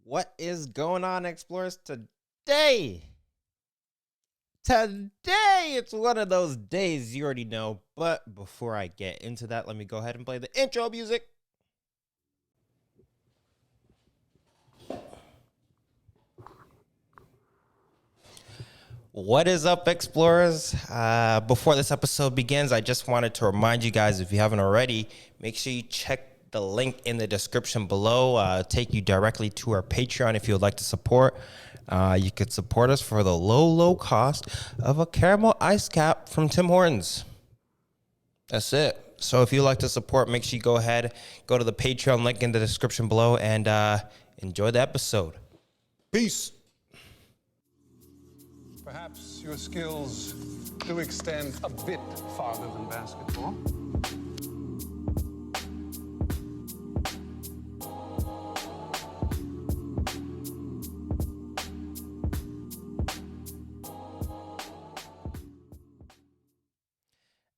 What is going on, explorers? Today, it's one of those days you already know. But before I get into that, let me go ahead and play the intro music. What is up, explorers? Before this episode begins, I just wanted to remind you guys, if you haven't already, make sure you check the link in the description below. Take you directly to our Patreon if you would like to support. You could support us for the low cost of a caramel ice cap from Tim Hortons. That's it. So if you'd like to support, make sure you go ahead, go to the Patreon link in the description below, and enjoy the episode. Peace. Perhaps your skills do extend a bit farther than basketball.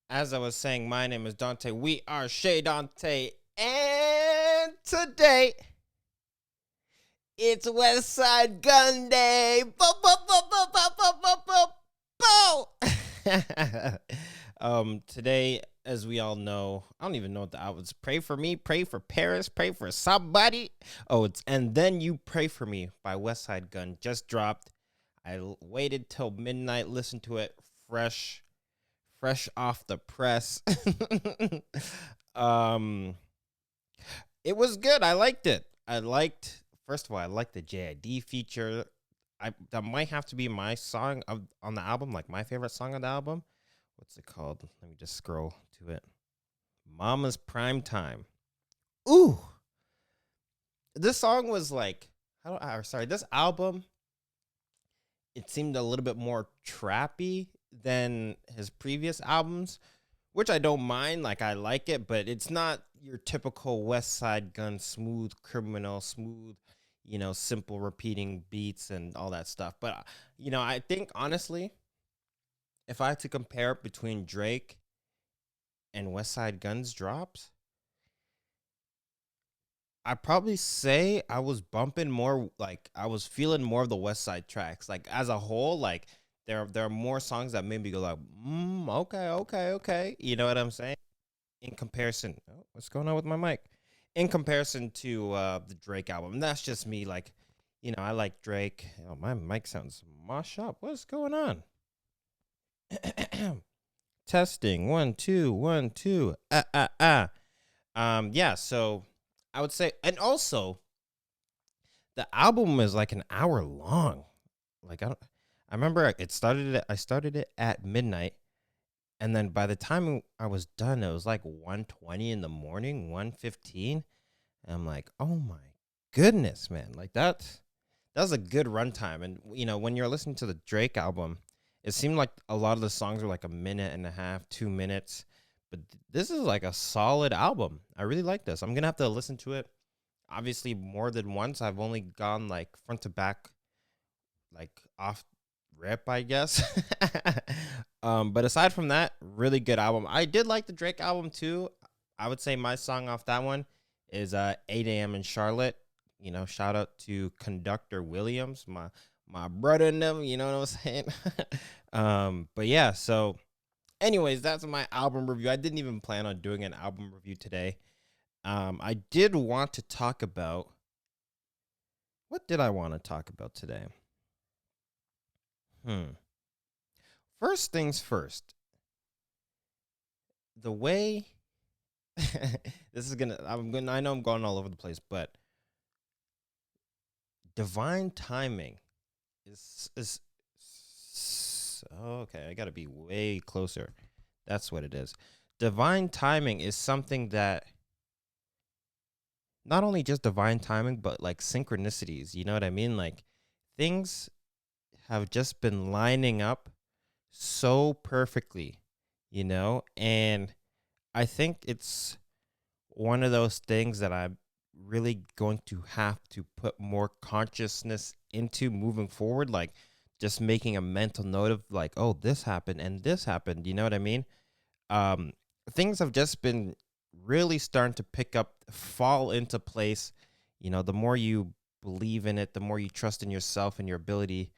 As I was saying, my name is Dante. We are Chez Dante. And today, it's Westsidegunn Day. Bo, bo, bo, bo, bo, bo, bo, bo, bo. Today, as we all know, I don't even know what the album's. Pray for Me, Pray for Paris, Pray for Somebody. Oh, it's And Then You Pray for Me by Westsidegunn. Just dropped. I waited till midnight, listened to it fresh off the press. It was good. I liked it. First of all, I liked the JID feature. That might have to be my song on the album, like my favorite song on the album. What's it called? Let me just scroll to it. Mama's Prime Time. Ooh. This song was like, this album, it seemed a little bit more trappy than his previous albums, which I don't mind. Like, I like it, but it's not your typical Westsidegunn smooth criminal, smooth, simple repeating beats and all that stuff. But, I think, honestly, if I had to compare it between Drake and Westsidegunn's drops, I'd probably say I was bumping more, like, I was feeling more of the Westside tracks. Like, as a whole, like, there are more songs that made me go like, okay. You know what I'm saying? In comparison, what's going on with my mic? In comparison to the Drake album. And that's just me. Like, I like Drake. Oh, my mic sounds mosh up. What's going on? Testing. 1 2 1 2. Yeah. So I would say, and also, the album is like an hour long. Like I remember I started it at midnight, and then by the time I was done, it was like 1:20 in the morning, 1:15. And I'm like, oh my goodness, man. Like that was a good runtime. And when you're listening to the Drake album, it seemed like a lot of the songs were like a minute and a half, 2 minutes. But this is like a solid album. I really like this. I'm gonna have to listen to it obviously more than once. I've only gone like front to back, like off rip, I guess. But aside from that, really good album. I did like the Drake album too. I would say my song off that one is 8 a.m. in Charlotte. Shout out to Conductor Williams, my brother and them, you know what I'm saying? But yeah, so anyways, that's my album review. I didn't even plan on doing an album review today. I did want to talk about, what did I want to talk about today? First things first. The way I know I'm going all over the place, but divine timing is okay. I gotta be way closer. That's what it is. Divine timing is something that not only just divine timing, but like synchronicities. You know what I mean? Like things have just been lining up so perfectly, and I think it's one of those things that I'm really going to have to put more consciousness into moving forward, like just making a mental note of like, oh, this happened and this happened, you know what I mean? Things have just been really starting to fall into place. The more you believe in it, the more you trust in yourself and your ability,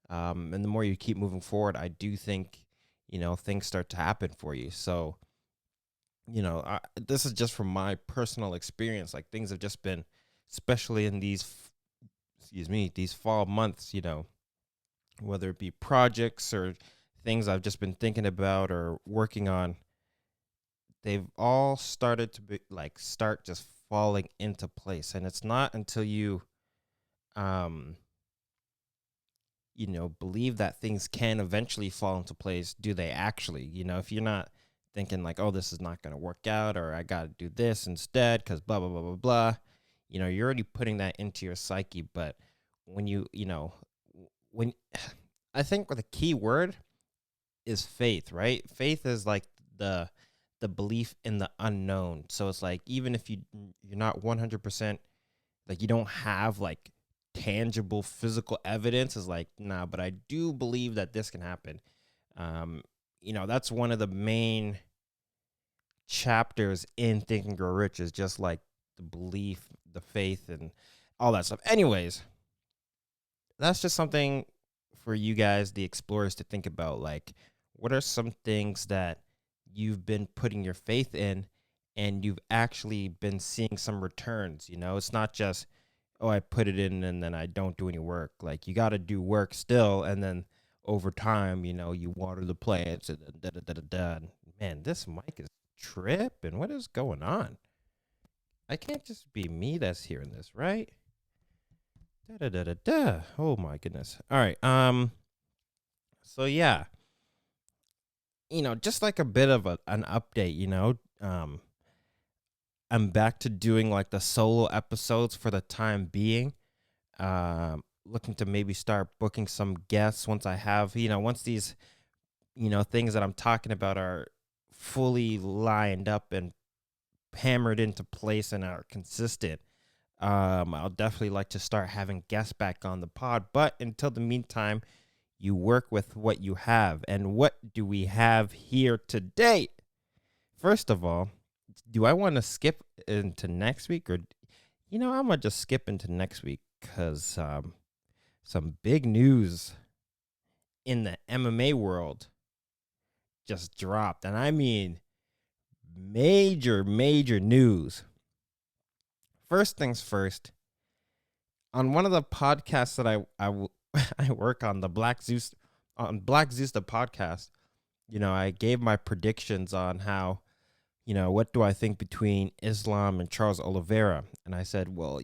and the more you keep moving forward, I do think, things start to happen for you. So, this is just from my personal experience. Like, things have just been, especially in these fall months, whether it be projects or things I've just been thinking about or working on, they've all started to be like start just falling into place. And it's not until you um believe that things can eventually fall into place, do they actually, if you're not thinking like, oh, this is not going to work out, or I got to do this instead because blah, blah, blah, blah, blah, you're already putting that into your psyche. But when when I think the key word is faith, right? Faith is like the belief in the unknown. So it's like, even if you're not 100%, like, you don't have like tangible physical evidence, is like, nah, but I do believe that this can happen. That's one of the main chapters in Think and Grow Rich, is just like the belief, the faith, and all that stuff. Anyways, that's just something for you guys, the explorers, to think about. Like, what are some things that you've been putting your faith in and you've actually been seeing some returns? It's not just, oh, I put it in and then I don't do any work. Like, you got to do work still. And then over time, you water the plants and da da da da da. Man, this mic is tripping. What is going on? I can't just be me that's hearing this, right? Da da da da da. Oh my goodness. All right. So yeah, just like a bit of an update. I'm back to doing like the solo episodes for the time being. Looking to maybe start booking some guests once I have, once these, things that I'm talking about are fully lined up and hammered into place and are consistent. I'll definitely like to start having guests back on the pod. But until the meantime, you work with what you have. And what do we have here today? First of all, do I want to skip into next week, or, I'm going to just skip into next week because some big news in the MMA world just dropped. And I mean, major, major news. First things first, on one of the podcasts that I work on, the Black Zeus, the podcast, I gave my predictions on how, what do I think between Islam and Charles Oliveira? And I said, well,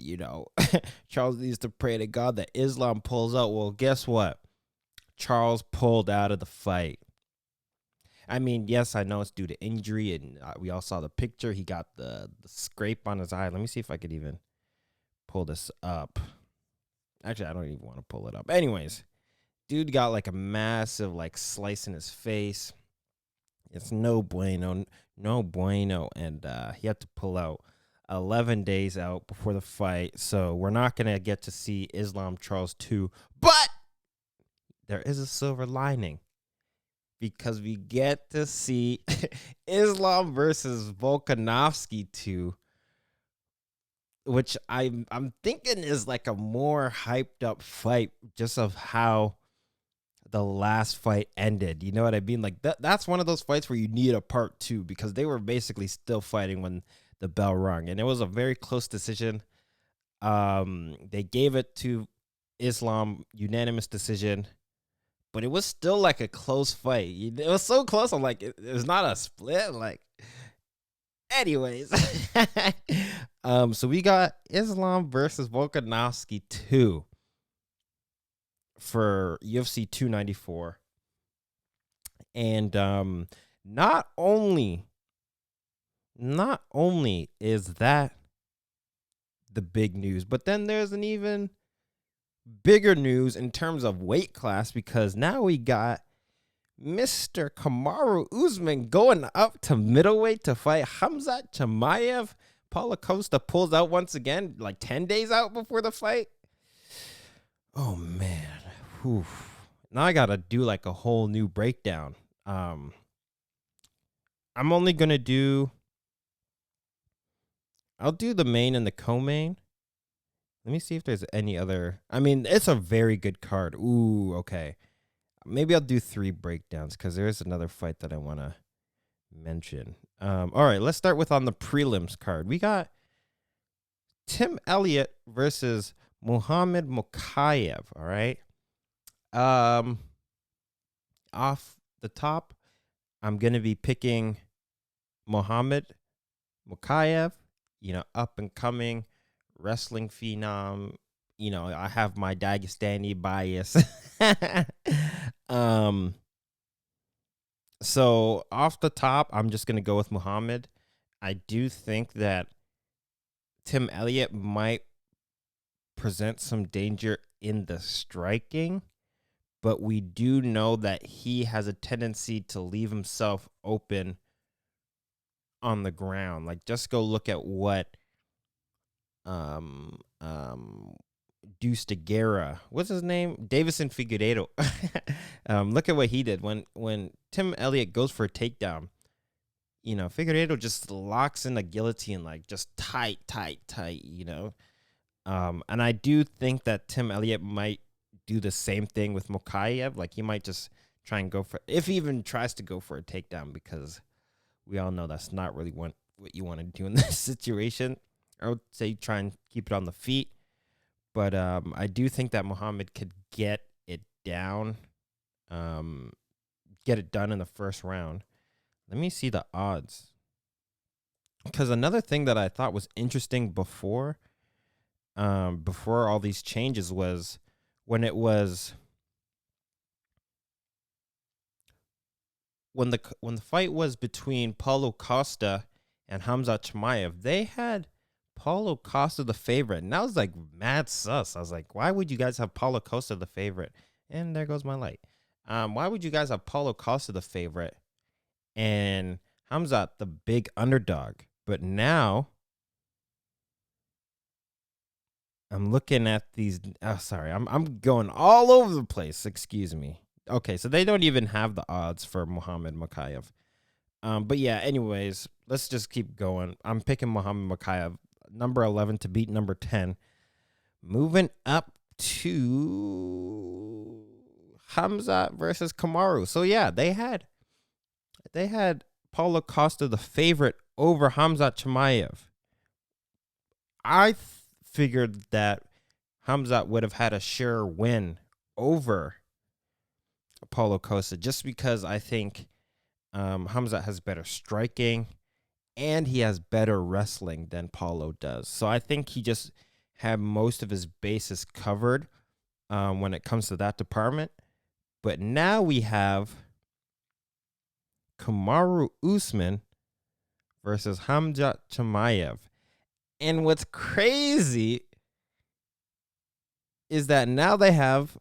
Charles needs to pray to God that Islam pulls out. Well, guess what? Charles pulled out of the fight. I mean, yes, I know it's due to injury, and we all saw the picture. He got the scrape on his eye. Let me see if I could even pull this up. Actually, I don't even want to pull it up. Anyways, dude got like a massive like slice in his face. It's no bueno, no bueno. And he had to pull out 11 days out before the fight. So we're not going to get to see Islam Charles 2. But there is a silver lining, because we get to see Islam versus Volkanovski 2, which I'm thinking is like a more hyped up fight, just of how the last fight ended. You know what I mean? Like, that's one of those fights where you need a part 2, because they were basically still fighting when the bell rung, and it was a very close decision. They gave it to Islam, unanimous decision, but it was still like a close fight. It was so close. I'm like, it was not a split. Like, anyways, so we got Islam versus Volkanovski 2 for UFC 294. And not only is that the big news, but then there's an even bigger news in terms of weight class, because now we got Mr. Kamaru Usman going up to middleweight to fight Khamzat Chimaev. Paulo Costa pulls out once again, like 10 days out before the fight. Oh, man. Whew. Now I got to do like a whole new breakdown. I'm only going to do... I'll do the main and the co-main. Let me see if there's any other. I mean, it's a very good card. Ooh, okay. Maybe I'll do 3 breakdowns because there is another fight that I want to mention. All right, let's start with on the prelims card. We got Tim Elliott versus Muhammad Makhachev. All right. Off the top, I'm gonna be picking Muhammad Makhachev. Up and coming wrestling phenom. I have my Dagestani bias. So off the top, I'm just gonna go with Muhammad. I do think that Tim Elliott might present some danger in the striking, but we do know that he has a tendency to leave himself open on the ground. Like, just go look at what 𝓁·There, what's his name? Davison Figueiredo. Look at what he did when Tim Elliott goes for a takedown. Figueiredo just locks in the guillotine, like just tight. And I do think that Tim Elliott might do the same thing with Makhachev. Like, he might just try and go for, if he even tries to go for a takedown, because we all know that's not really what you want to do in this situation. I would say try and keep it on the feet. But I do think that Muhammad could get it down, get it done in the first round. Let me see the odds. Because another thing that I thought was interesting before all these changes was when the fight was between Paulo Costa and Khamzat Chimaev, they had Paulo Costa the favorite, and that was like mad sus. I was like, why would you guys have Paulo Costa the favorite? And there goes my light. Why would you guys have Paulo Costa the favorite and Khamzat the big underdog? But now I'm looking at these. Oh, sorry, I'm going all over the place. Excuse me. Okay, so they don't even have the odds for Muhammad Makhachev. But yeah, anyways, let's just keep going. I'm picking Muhammad Makhachev, number 11 to beat number 10. Moving up to Khamzat versus Kamaru. So yeah, they had Paulo Costa the favorite over Khamzat Chimaev. I figured that Khamzat would have had a sure win over Paulo Costa, just because I think Khamzat has better striking and he has better wrestling than Paulo does. So I think he just had most of his bases covered when it comes to that department. But now we have Kamaru Usman versus Khamzat Chimaev. And what's crazy is that now they have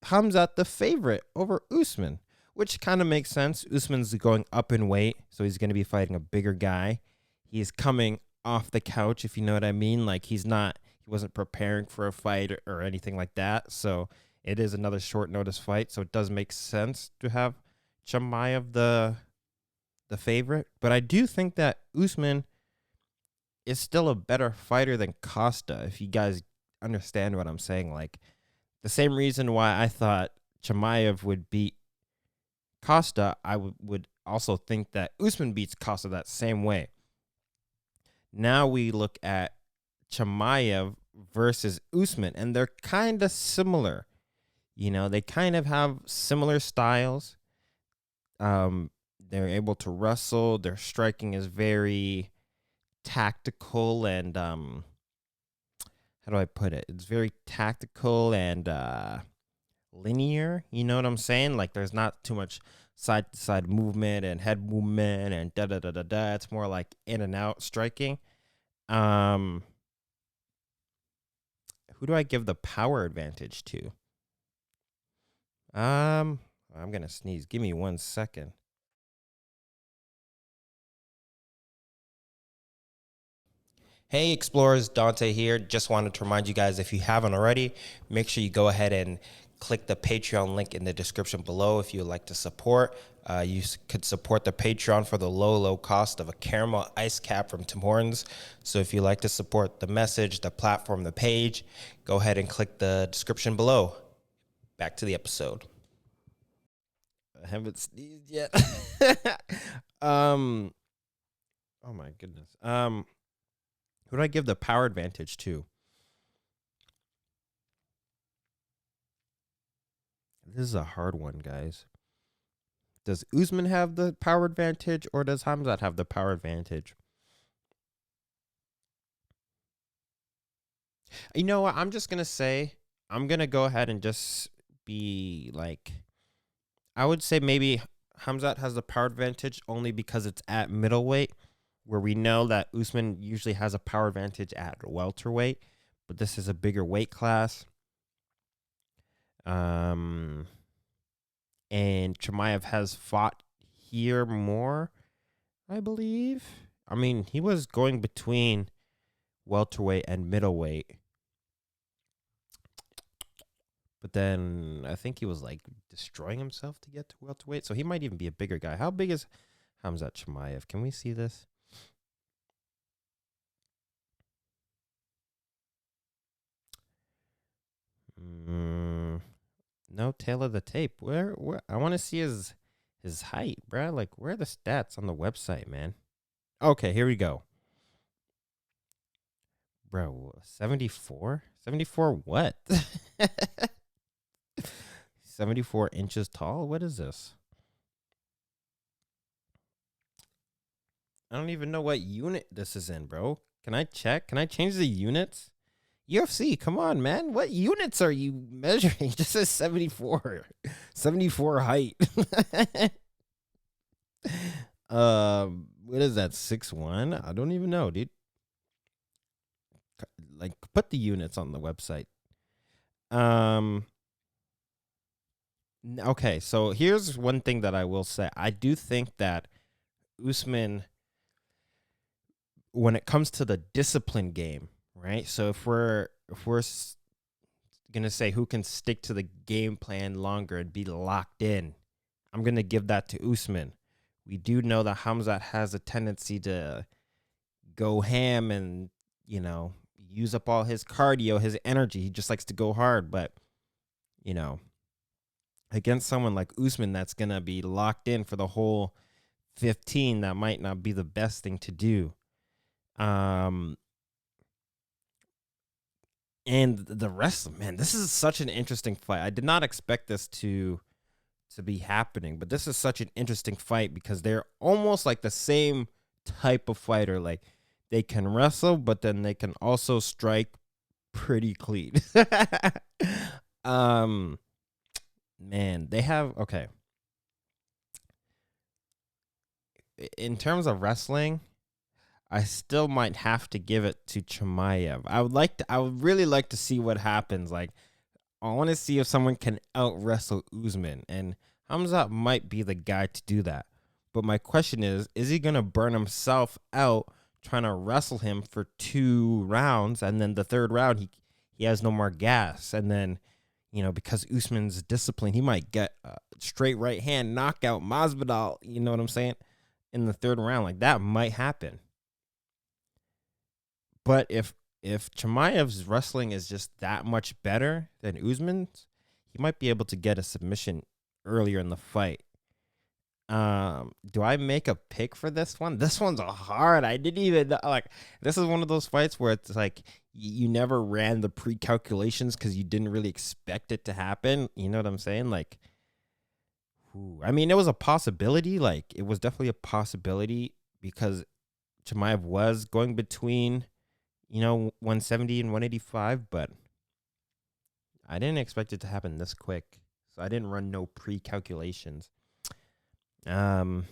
Khamzat the favorite over Usman, which kind of makes sense. Usman's going up in weight, so he's going to be fighting a bigger guy. He's coming off the couch, if you know what I mean. Like, he wasn't preparing for a fight or anything like that. So it is another short notice fight. So it does make sense to have Chimaev the favorite. But I do think that Usman is still a better fighter than Costa, if you guys understand what I'm saying. Like, the same reason why I thought Chimaev would beat Costa, I would also think that Usman beats Costa that same way. Now we look at Chimaev versus Usman, and they're kind of similar. They kind of have similar styles. They're able to wrestle. Their striking is very tactical and how do I put it? It's very tactical and linear. You know what I'm saying? Like, there's not too much side to side movement and head movement and da da da da da. It's more like in and out striking. Who do I give the power advantage to? I'm gonna sneeze. Give me 1 second. Hey explorers, Dante here. Just wanted to remind you guys, if you haven't already, make sure you go ahead and click the Patreon link in the description below if you would like to support. Could support the Patreon for the low cost of a caramel ice cap from Tim Hortons. So if you like to support the message, the platform, the page, go ahead and click the description below. Back to the episode. I haven't sneezed yet. Oh my goodness. Who do I give the power advantage to? This is a hard one, guys. Does Usman have the power advantage, or does Khamzat have the power advantage? You know what? I'm just going to say, I'm going to go ahead and just be like, I would say maybe Khamzat has the power advantage only because it's at middleweight, where we know that Usman usually has a power advantage at welterweight, but this is a bigger weight class. And Chimaev has fought here more, I believe. I mean, he was going between welterweight and middleweight. But then I think he was like destroying himself to get to welterweight. So he might even be a bigger guy. How big is Khamzat Chimaev? Can we see this? No, tailor the tape. Where I want to see his height, bro. Like, where are the stats on the website, man? Okay, here we go. Bro, 74? 74 what? 74 inches tall? What is this? I don't even know what unit this is in, bro. Can I check? Can I change the units? UFC, come on, man. What units are you measuring? It just says 74. 74 height. What is that? 6'1"? I don't even know, dude. Like, put the units on the website. Okay, so here's one thing that I will say. I do think that Usman, when it comes to the discipline game, right? So if we're gonna say who can stick to the game plan longer and be locked in, I'm gonna give that to Usman. We do know that Khamzat has a tendency to go ham and, you know, use up all his cardio, his energy. He just likes to go hard, but, you know, against someone like Usman that's gonna be locked in for the whole 15, that might not be the best thing to do. And the rest, man, this is such an interesting fight. I did not expect this to be happening, but this is such an interesting fight because they're almost like the same type of fighter. Like, they can wrestle, but then they can also strike pretty clean. Man, they have, okay. In terms of wrestling, I still might have to give it to Chimaev. I would really like to see what happens. Like, I want to see if someone can out wrestle Usman, and Khamzat might be the guy to do that. But my question is he gonna burn himself out trying to wrestle him for 2 rounds, and then the third round he has no more gas, and then, you know, because Usman's disciplined, he might get a straight right hand knockout Masvidal. You know what I'm saying? In the third round, like, that might happen. But if Chimaev's wrestling is just that much better than Usman's, he might be able to get a submission earlier in the fight. Do I make a pick for this one? This one's hard. I didn't even like. This is one of those fights where it's like you never ran the pre-calculations because you didn't really expect it to happen. You know what I'm saying? Like, I mean, it was a possibility. Like, it was definitely a possibility because Chimaev was going between, you know, 170 and 185, but I didn't expect it to happen this quick. So I didn't run no pre-calculations. I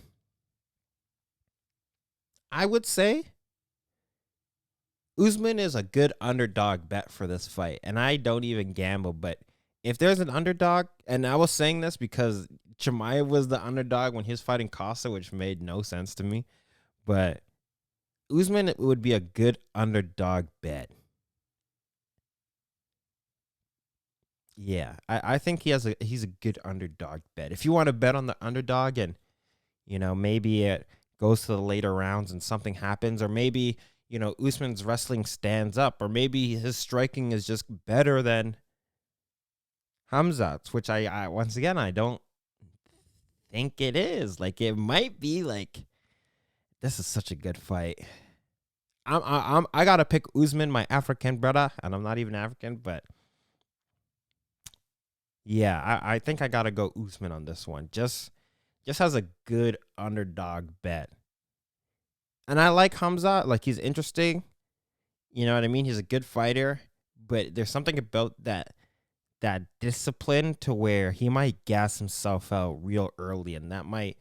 would say Usman is a good underdog bet for this fight, and I don't even gamble, but if there's an underdog, and I was saying this because Chimaev was the underdog when he was fighting Costa, which made no sense to me, but Usman would be a good underdog bet. Yeah, I think he's a good underdog bet. If you want to bet on the underdog and Maybe it goes to the later rounds and something happens, or maybe, Usman's wrestling stands up, or maybe his striking is just better than Khamzat's, which I once again, I don't think it is. Like, it might be like, this is such a good fight. I gotta pick Usman, my African brother, and I'm not even African, but yeah, I think I gotta go Usman on this one. Just has a good underdog bet. And I like Khamzat. Like, he's interesting. You know what I mean? He's a good fighter. But there's something about that discipline to where he might gas himself out real early. And that might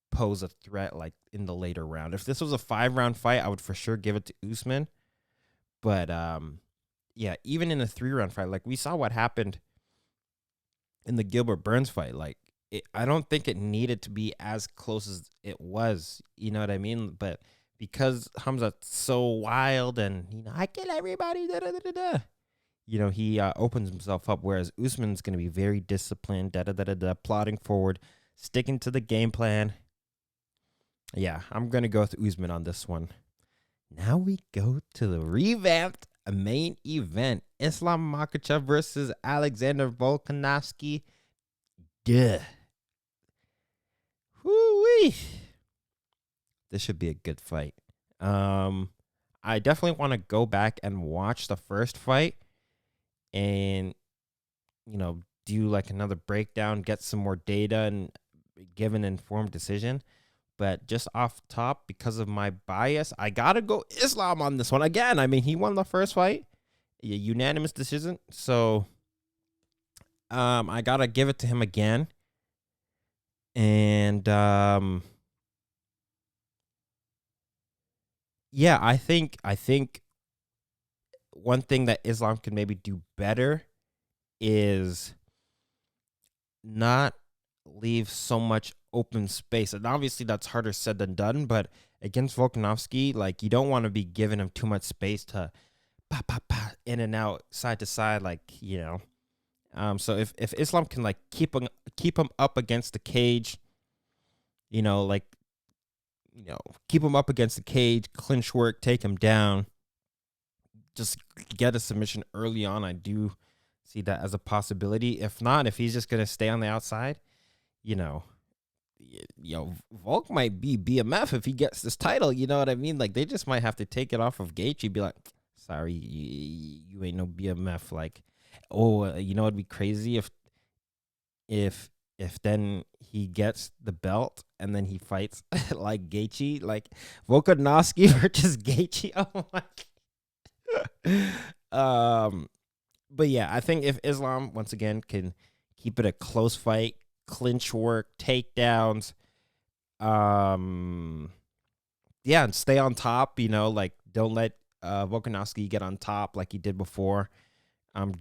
pose a threat, like, in the later round. If this was a 5-round fight, I would for sure give it to Usman. But, yeah, even in a 3-round fight, like, we saw what happened in the Gilbert Burns fight. Like, I don't think it needed to be as close as it was. You know what I mean? But because Khamzat's so wild and, I kill everybody, he opens himself up, whereas Usman's going to be very disciplined, plodding forward, sticking to the game plan. Yeah, I'm going to go with Usman on this one. Now we go to the revamped main event. Islam Makhachev versus Alexander Volkanovski. Duh. Woo-wee. This should be a good fight. I definitely want to go back and watch the first fight and, do like another breakdown, get some more data, and give an informed decision. But just off top, because of my bias, I got to go Islam on this one. Again, I mean, he won the first fight, a unanimous decision. So I got to give it to him again. And yeah, I think one thing that Islam can maybe do better is not leave so much open space. And obviously that's harder said than done, but against Volkanovski, like, you don't want to be giving him too much space to in and out, side to side, like, so if Islam can, like, keep him up against the cage, keep him up against the cage, clinch work, take him down, just get a submission early on, I do see that as a possibility. If not, if he's just going to stay on the outside, Volk might be BMF if he gets this title. You know what I mean? Like, they just might have to take it off of Gaethje, be like, sorry, you ain't no BMF. Like, it'd be crazy if then he gets the belt and then he fights like Gaethje, like Volkanovski versus Gaethje. Oh my. But yeah, I think if Islam once again can keep it a close fight, clinch work, takedowns, and stay on top, like, don't let Volkanovski get on top like he did before.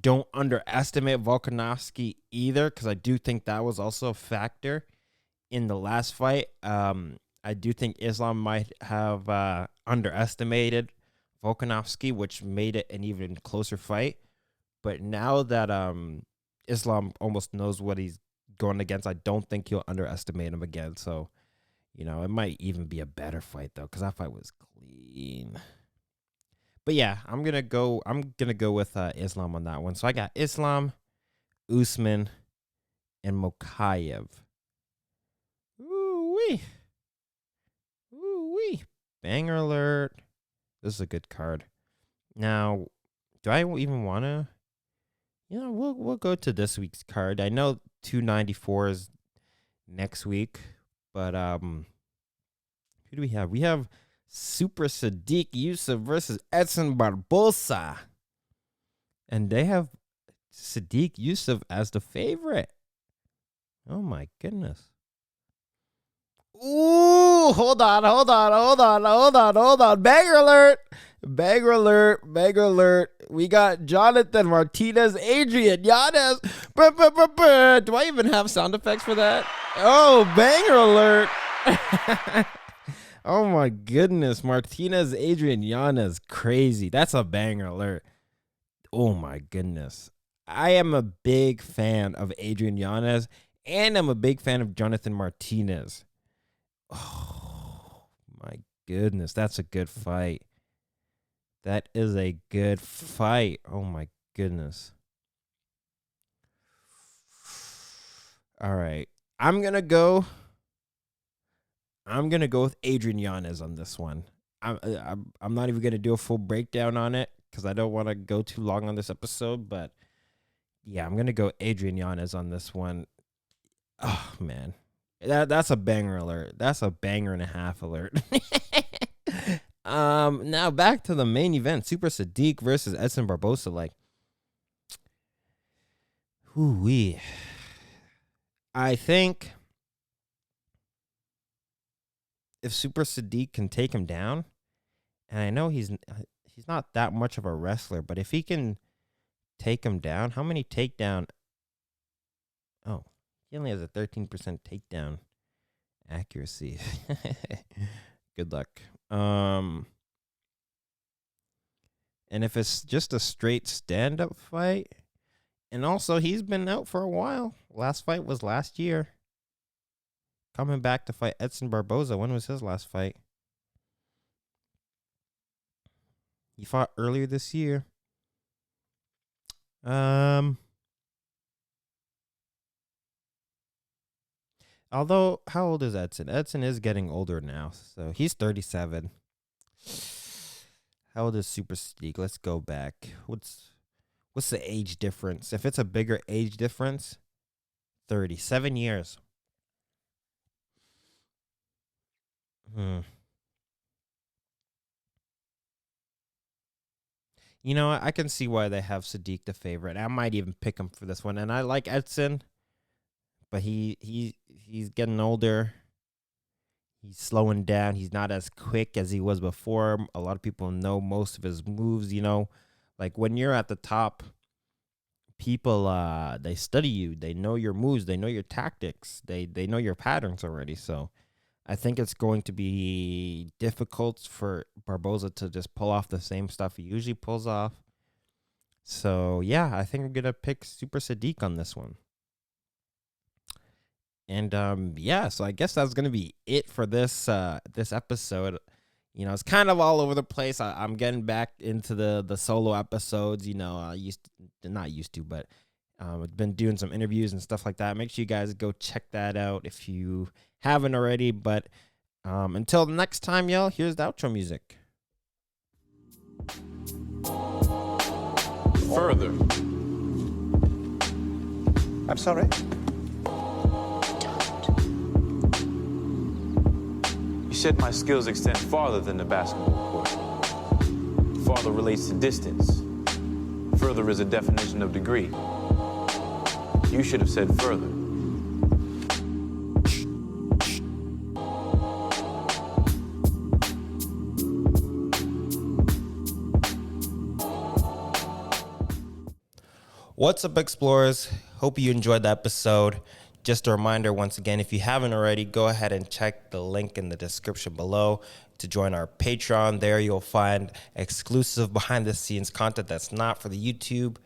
Don't underestimate Volkanovski either, because I do think that was also a factor in the last fight. I do think Islam might have underestimated Volkanovski, which made it an even closer fight. But now that Islam almost knows what he's going against, I don't think he'll underestimate him again. So, it might even be a better fight, though, because that fight was clean. But yeah, I'm gonna go with Islam on that one. So I got Islam, Usman, and Makhachev. Ooh-wee. Ooh-wee. Banger alert. This is a good card. Now, do I even want to? We'll go to this week's card. I know 294 is next week, but who do we have? We have Super Sadiq Yusuff versus Edson Barbosa. And they have Sadiq Yusuff as the favorite. Oh my goodness. Ooh, hold on. Banger alert. We got Jonathan Martinez, Adrian Yanez. Do I even have sound effects for that? Oh, banger alert. Oh my goodness. Martinez, Adrian Yanez. Crazy. That's a banger alert. Oh my goodness. I am a big fan of Adrian Yanez, and I'm a big fan of Jonathan Martinez. Oh, my goodness. That's a good fight. That is a good fight. Oh, my goodness. All right. I'm going to go with Adrian Yanez on this one. I'm not even going to do a full breakdown on it because I don't want to go too long on this episode. But, yeah, I'm going to go Adrian Yanez on this one. Oh, man. That's a banger alert. That's a banger and a half alert. Now back to the main event: Super Sadiq versus Edson Barboza. Like, whoo-wee. I think if Super Sadiq can take him down, and I know he's not that much of a wrestler, but if he can take him down, how many takedown? Oh, he only has a 13% takedown accuracy. Good luck. And if it's just a straight stand-up fight, and also he's been out for a while. Last fight was last year. Coming back to fight Edson Barboza. When was his last fight? He fought earlier this year. Although, how old is Edson? Edson is getting older now, so he's 37. How old is Super Sadiq? Let's go back. What's the age difference? If it's a bigger age difference, 37 years. You know, I can see why they have Sadiq the favorite. I might even pick him for this one. And I like Edson, but he's getting older. He's slowing down. He's not as quick as he was before. A lot of people know most of his moves, you know. Like when you're at the top, people they study you. They know your moves. They know your tactics. They know your patterns already. So I think it's going to be difficult for Barboza to just pull off the same stuff he usually pulls off. So, yeah, I think I'm going to pick Super Sadiq on this one. And, yeah, so I guess that's going to be it for this episode. You know, it's kind of all over the place. I'm getting back into the solo episodes. You know, but I've been doing some interviews and stuff like that. Make sure you guys go check that out if you haven't already. But until next time, y'all, here's the outro music. Further. I'm sorry? You said my skills extend farther than the basketball court. Farther relates to distance. Further is a definition of degree. You should have said further. What's up, explorers? Hope you enjoyed the episode. Just a reminder, once again, if you haven't already, go ahead and check the link in the description below to join our Patreon. There you'll find exclusive behind-the-scenes content that's not for the YouTube,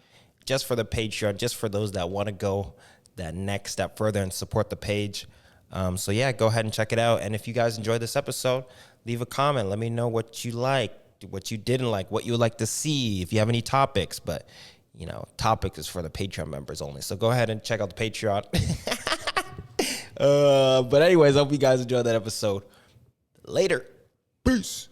just for the Patreon, just for those that want to go that next step further and support the page. So, yeah, go ahead and check it out. And if you guys enjoyed this episode, leave a comment. Let me know what you liked, what you didn't like, what you would like to see, if you have any topics. But you know, topics is for the Patreon members only. So go ahead and check out the Patreon. But anyways, I hope you guys enjoyed that episode. Later. Peace.